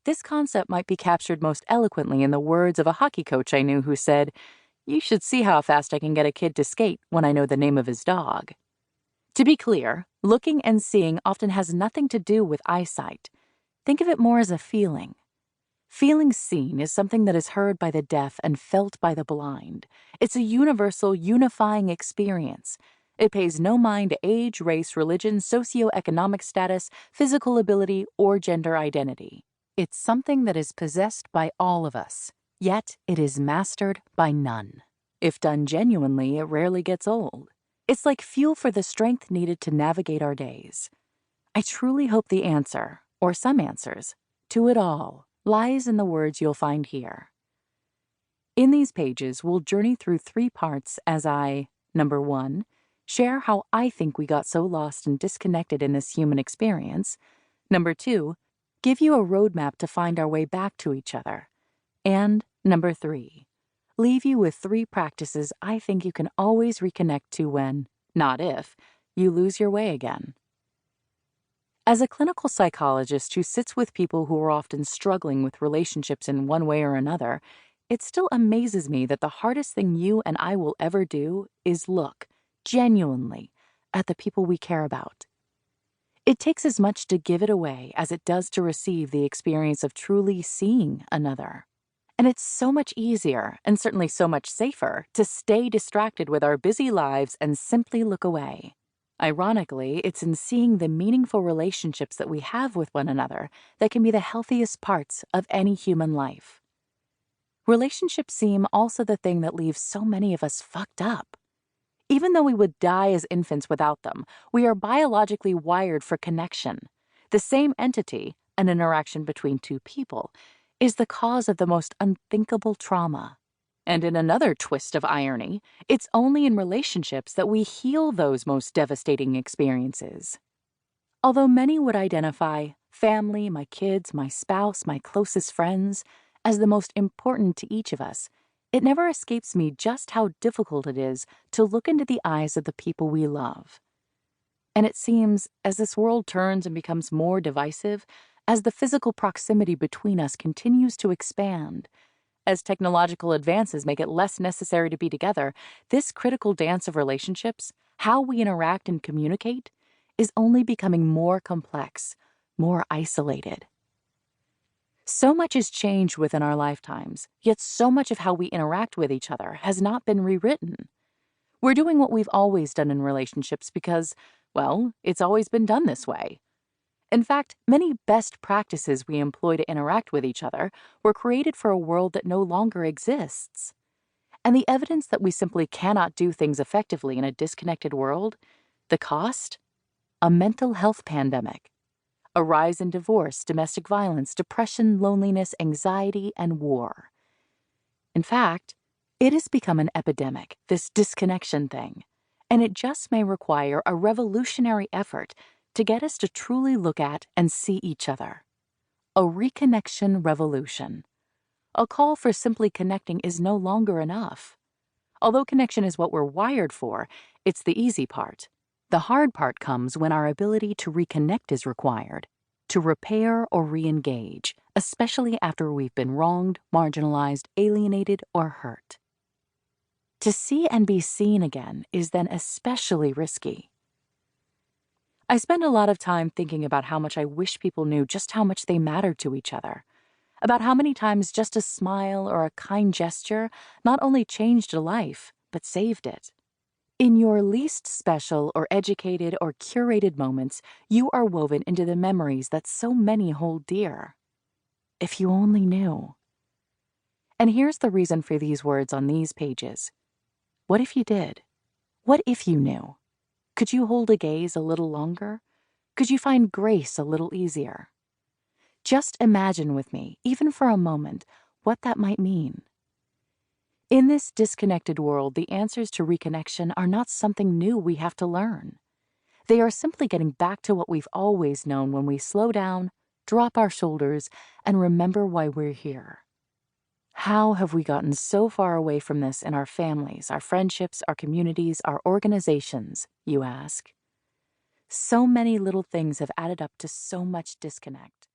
This concept might be captured most eloquently in the words of a hockey coach I knew who said, "You should see how fast I can get a kid to skate when I know the name of his dog." To be clear, looking and seeing often has nothing to do with eyesight. Think of it more as a feeling. Feeling seen is something that is heard by the deaf and felt by the blind. It's a universal, unifying experience. It pays no mind to age, race, religion, socioeconomic status, physical ability, or gender identity. It's something that is possessed by all of us, yet it is mastered by none. If done genuinely, it rarely gets old. It's like fuel for the strength needed to navigate our days. I truly hope the answer, or some answers, to it all lies in the words you'll find here. In these pages, we'll journey through 3 parts as I, number 1, share how I think we got so lost and disconnected in this human experience. Number 2, give you a roadmap to find our way back to each other. And number 3, leave you with 3 practices I think you can always reconnect to when, not if, you lose your way again. As a clinical psychologist who sits with people who are often struggling with relationships in one way or another, it still amazes me that the hardest thing you and I will ever do is look, genuinely, at the people we care about. It takes as much to give it away as it does to receive the experience of truly seeing another. And it's so much easier, and certainly so much safer, to stay distracted with our busy lives and simply look away. Ironically, it's in seeing the meaningful relationships that we have with one another that can be the healthiest parts of any human life. Relationships seem also the thing that leaves so many of us fucked up. Even though we would die as infants without them, we are biologically wired for connection. The same entity, an interaction between 2 people, is the cause of the most unthinkable trauma. And in another twist of irony, it's only in relationships that we heal those most devastating experiences. Although many would identify family, my kids, my spouse, my closest friends, as the most important to each of us, it never escapes me just how difficult it is to look into the eyes of the people we love. And it seems, as this world turns and becomes more divisive, as the physical proximity between us continues to expand, as technological advances make it less necessary to be together, this critical dance of relationships, how we interact and communicate, is only becoming more complex, more isolated. So much has changed within our lifetimes, yet so much of how we interact with each other has not been rewritten. We're doing what we've always done in relationships because, well, it's always been done this way. In fact, many best practices we employ to interact with each other were created for a world that no longer exists. And the evidence that we simply cannot do things effectively in a disconnected world, the cost? A mental health pandemic. A rise in divorce, domestic violence, depression, loneliness, anxiety, and war. In fact, it has become an epidemic, this disconnection thing, and it just may require a revolutionary effort to get us to truly look at and see each other. A reconnection revolution. A call for simply connecting is no longer enough. Although connection is what we're wired for, it's the easy part. The hard part comes when our ability to reconnect is required, to repair or re-engage, especially after we've been wronged, marginalized, alienated, or hurt. To see and be seen again is then especially risky. I spend a lot of time thinking about how much I wish people knew just how much they mattered to each other, about how many times just a smile or a kind gesture not only changed a life, but saved it. In your least special or educated or curated moments, you are woven into the memories that so many hold dear. If you only knew. And here's the reason for these words on these pages. What if you did? What if you knew? Could you hold a gaze a little longer? Could you find grace a little easier? Just imagine with me, even for a moment, what that might mean. In this disconnected world, the answers to reconnection are not something new we have to learn. They are simply getting back to what we've always known when we slow down, drop our shoulders, and remember why we're here. How have we gotten so far away from this in our families, our friendships, our communities, our organizations, you ask? So many little things have added up to so much disconnect.